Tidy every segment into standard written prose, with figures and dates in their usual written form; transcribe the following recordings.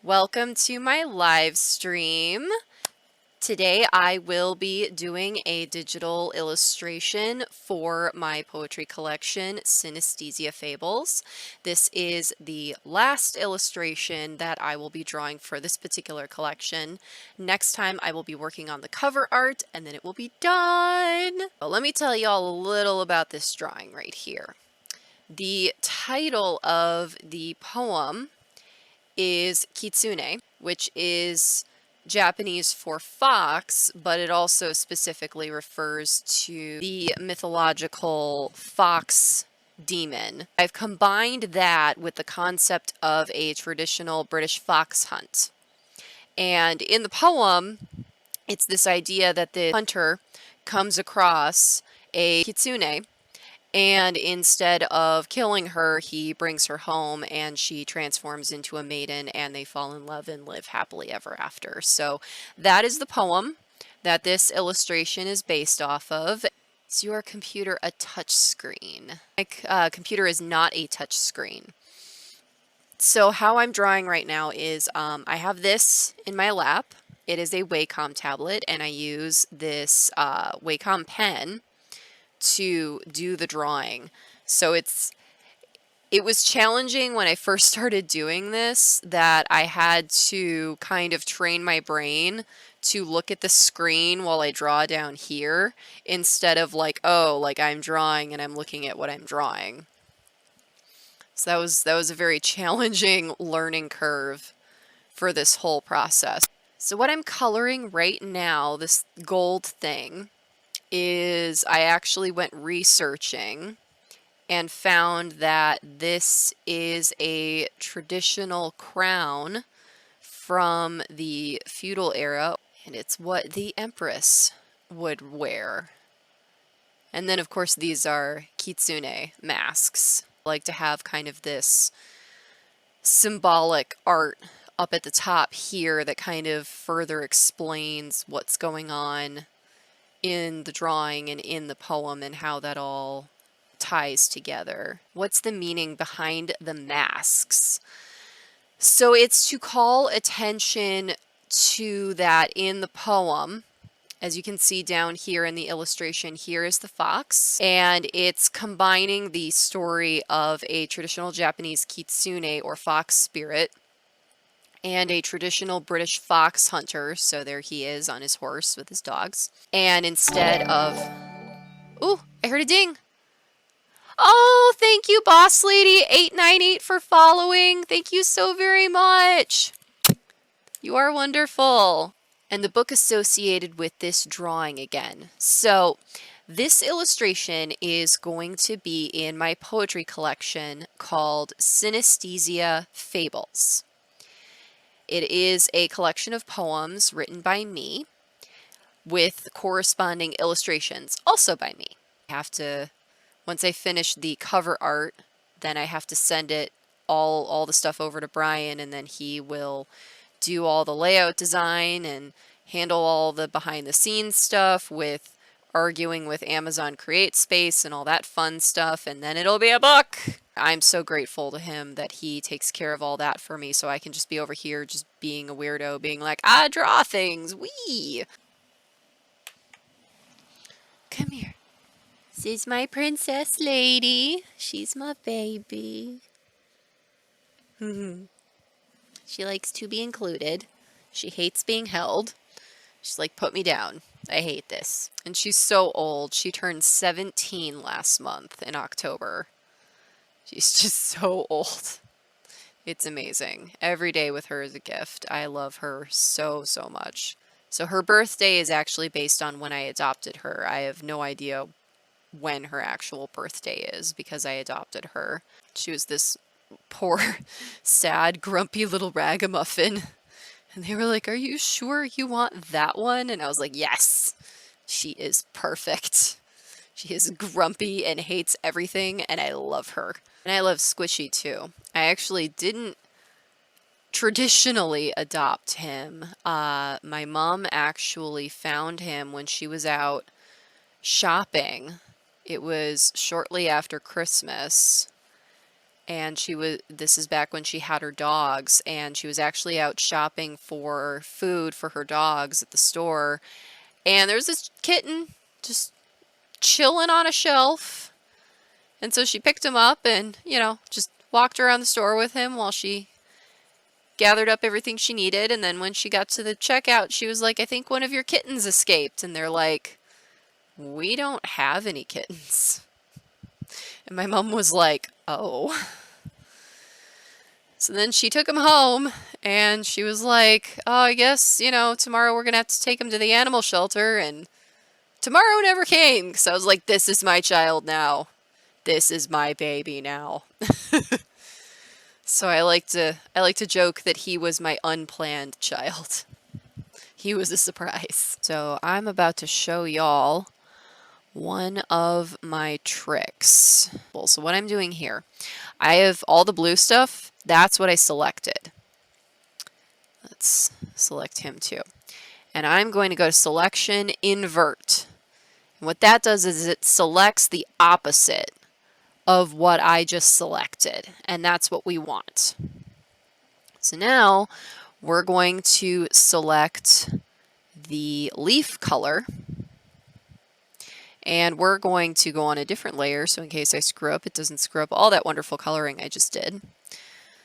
Welcome to my live stream. Today I will be doing a digital illustration for my poetry collection, Synesthesia Fables. This is the last illustration that I will be drawing for this particular collection. Next time I will be working on the cover art and then it will be done. Well, let me tell you all a little about this drawing right here. The title of the poem is Kitsune, which is Japanese for fox, but it also specifically refers to the mythological fox demon. I've combined that with the concept of a traditional British fox hunt. And in the poem, it's this idea that the hunter comes across a kitsune, and instead of killing her, he brings her home and she transforms into a maiden and they fall in love and live happily ever after. So that is the poem that this illustration is based off of. Is your computer a touch screen? My computer is not a touch screen. So how I'm drawing right now is I have this in my lap. It is a Wacom tablet and I use this Wacom pen to do the drawing. So it was challenging when I first started doing this, that I had to kind of train my brain to look at the screen while I draw down here instead of like, oh, like I'm drawing and I'm looking at what I'm drawing. So that was a very challenging learning curve for this whole process. So what I'm coloring right now, this gold thing, is I actually went researching and found that this is a traditional crown from the feudal era, and it's what the empress would wear. And then of course these are kitsune masks. I like to have kind of this symbolic art up at the top here that kind of further explains what's going on in the drawing and in the poem and how that all ties together. What's the meaning behind the masks? So it's to call attention to that in the poem. As you can see down here in the illustration, here is the fox, and it's combining the story of a traditional Japanese kitsune or fox spirit and a traditional British fox hunter. So there he is on his horse with his dogs. And instead of... Ooh, I heard a ding. Oh, thank you, Boss Lady 898 for following. Thank you so very much. You are wonderful. And the book associated with this drawing again. So this illustration is going to be in my poetry collection called Synesthesia Fables. It is a collection of poems written by me with corresponding illustrations also by me. I have to, once I finish the cover art, then I have to send it all the stuff over to Brian, and then he will do all the layout design and handle all the behind the scenes stuff with arguing with Amazon Create Space and all that fun stuff, and then it'll be a book. I'm so grateful to him that he takes care of all that for me, so I can just be over here just being a weirdo, being like, I draw things, wee! Come here. This is my princess lady. She's my baby. She likes to be included. She hates being held. She's like, put me down. I hate this. And she's so old. She turned 17 last month in October. She's just so old. It's amazing. Every day with her is a gift. I love her so, so much. So her birthday is actually based on when I adopted her. I have no idea when her actual birthday is because I adopted her. She was this poor, sad, grumpy little ragamuffin. And they were like, are you sure you want that one? And I was like, yes, she is perfect. She is grumpy and hates everything, and I love her. And I love Squishy too. I actually didn't traditionally adopt him. My mom actually found him when she was out shopping. It was shortly after Christmas. and this is back when she had her dogs, and she was actually out shopping for food for her dogs at the store, and there's this kitten just chilling on a shelf. And so she picked him up and, just walked around the store with him while she gathered up everything she needed. And then when she got to the checkout, she was like, I think one of your kittens escaped. And they're like, we don't have any kittens. And my mom was like, oh. So then she took him home and she was like, oh, I guess, tomorrow we're going to have to take him to the animal shelter. And tomorrow never came. So I was like, this is my child now. This is my baby now. So I like to joke that he was my unplanned child. He was a surprise. So I'm about to show y'all one of my tricks. So what I'm doing here, I have all the blue stuff. That's what I selected. Let's select him too. And I'm going to go to selection, invert. And what that does is it selects the opposite of what I just selected, and that's what we want. So now we're going to select the leaf color, and we're going to go on a different layer, so in case I screw up, it doesn't screw up all that wonderful coloring I just did.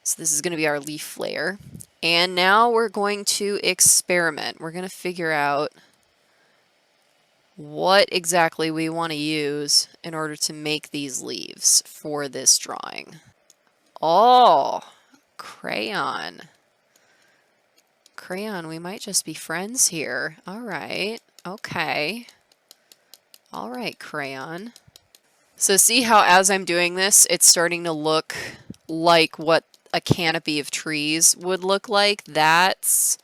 So this is going to be our leaf layer, and now we're going to experiment. We're going to figure out what exactly we want to use in order to make these leaves for this drawing. Oh, crayon. Crayon, we might just be friends here. All right, okay. All right, crayon. So see how as I'm doing this, it's starting to look like what a canopy of trees would look like? That's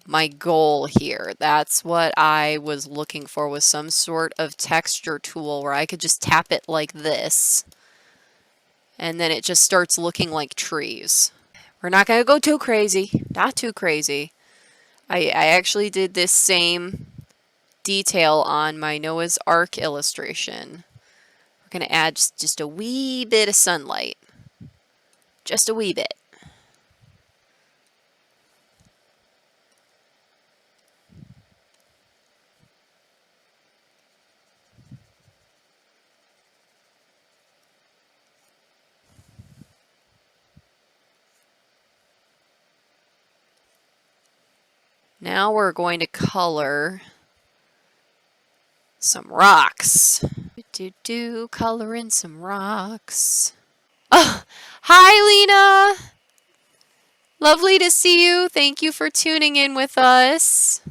my goal here. That's what I was looking for, was some sort of texture tool where I could just tap it like this and then it just starts looking like trees. We're not going to go too crazy, not too crazy. I actually did this same detail on my Noah's Ark illustration. We're going to add just a wee bit of sunlight, just a wee bit. Now we're going to color some rocks. Color in some rocks. Oh, hi Lena! Lovely to see you. Thank you for tuning in with us.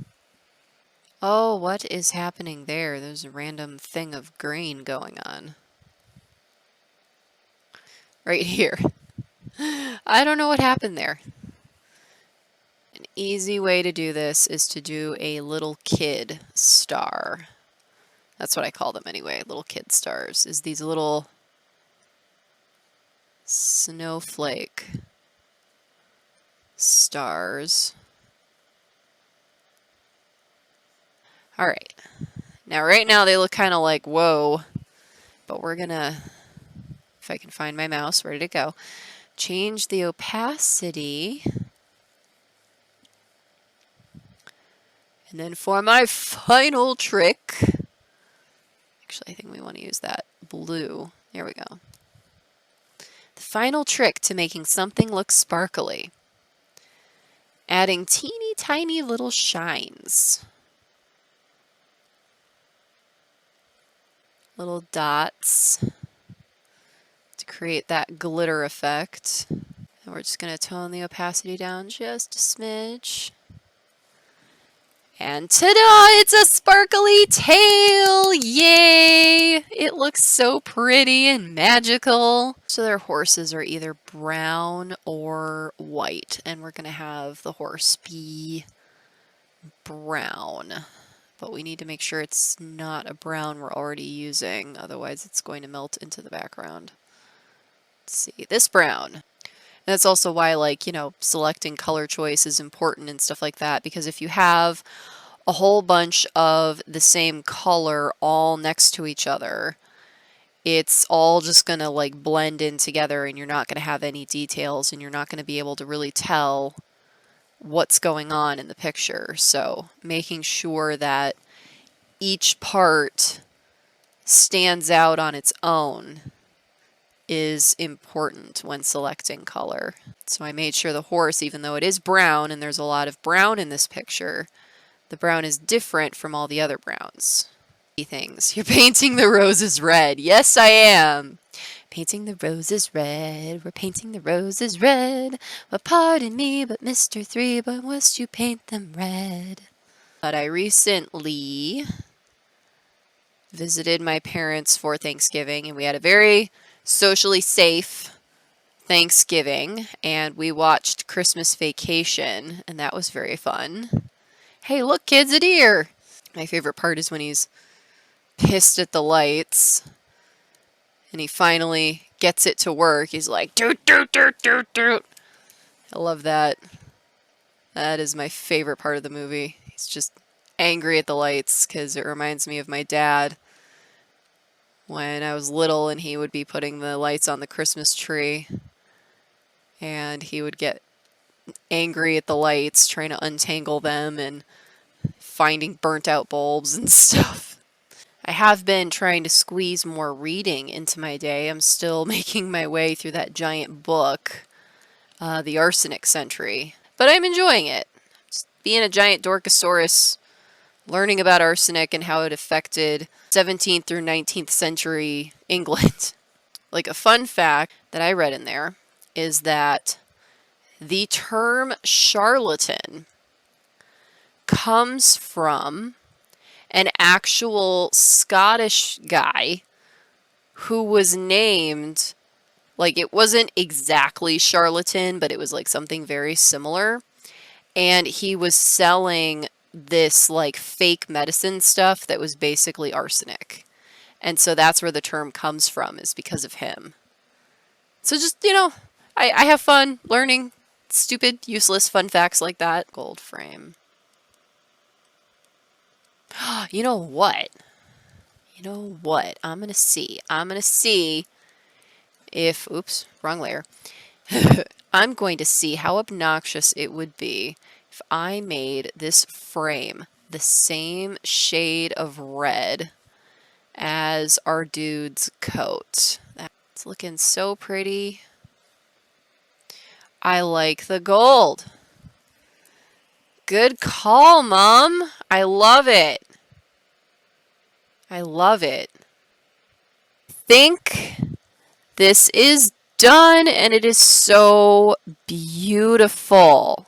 Oh, what is happening there? There's a random thing of green going on. Right here. I don't know what happened there. An easy way to do this is to do a little kid star. That's what I call them anyway, little kid stars, is these little snowflake stars. Alright, now right now they look kind of like, whoa, but we're gonna, if I can find my mouse, ready to go, change the opacity. And then for my final trick, actually I think we want to use that blue. There we go. The final trick to making something look sparkly. Adding teeny tiny little shines. Little dots to create that glitter effect. And we're just going to tone the opacity down just a smidge. And ta-da! It's a sparkly tail! Yay! It looks so pretty and magical. So their horses are either brown or white, and we're going to have the horse be brown. But we need to make sure it's not a brown we're already using, otherwise it's going to melt into the background. Let's see, this brown. And that's also why, like, selecting color choice is important and stuff like that, because if you have a whole bunch of the same color all next to each other, it's all just going to like blend in together, and you're not going to have any details, and you're not going to be able to really tell what's going on in the picture. So making sure that each part stands out on its own is important when selecting color. So I made sure the horse, even though it is brown and there's a lot of brown in this picture, the brown is different from all the other browns. Things. You're painting the roses red. Yes, I am. Painting the roses red. We're painting the roses red. Well, pardon me, but Mr. 3, but must you paint them red? But I recently visited my parents for Thanksgiving, and we had a very socially safe Thanksgiving, and we watched Christmas Vacation, and that was very fun. Hey, look, kids, a deer! My favorite part is when he's pissed at the lights and he finally gets it to work. He's like, doot, doot, doot, doot, doot. I love that. That is my favorite part of the movie. He's just angry at the lights because it reminds me of my dad when I was little, and he would be putting the lights on the Christmas tree, and he would get angry at the lights, trying to untangle them and finding burnt out bulbs and stuff. I have been trying to squeeze more reading into my day. I'm still making my way through that giant book, The Arsenic Century, but I'm enjoying it. Just being a giant Dorkosaurus, learning about arsenic and how it affected 17th through 19th century England. Like a fun fact that I read in there is that the term charlatan comes from an actual Scottish guy who was named, like, it wasn't exactly charlatan, but it was like something very similar. And he was selling this like fake medicine stuff that was basically arsenic. And so that's where the term comes from, is because of him. So just, I have fun learning stupid, useless fun facts like that. Gold frame. You know what? I'm going to see if, oops, wrong layer. I'm going to see how obnoxious it would be if I made this frame the same shade of red as our dude's coat. That's looking so pretty. I like the gold. Good call, Mom. I love it. I love it. I think this is done, and it is so beautiful.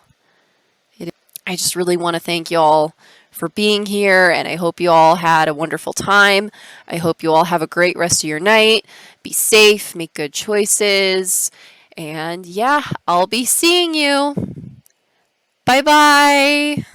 I just really want to thank y'all for being here, and I hope you all had a wonderful time. I hope you all have a great rest of your night. Be safe, make good choices, and yeah, I'll be seeing you. Bye-bye.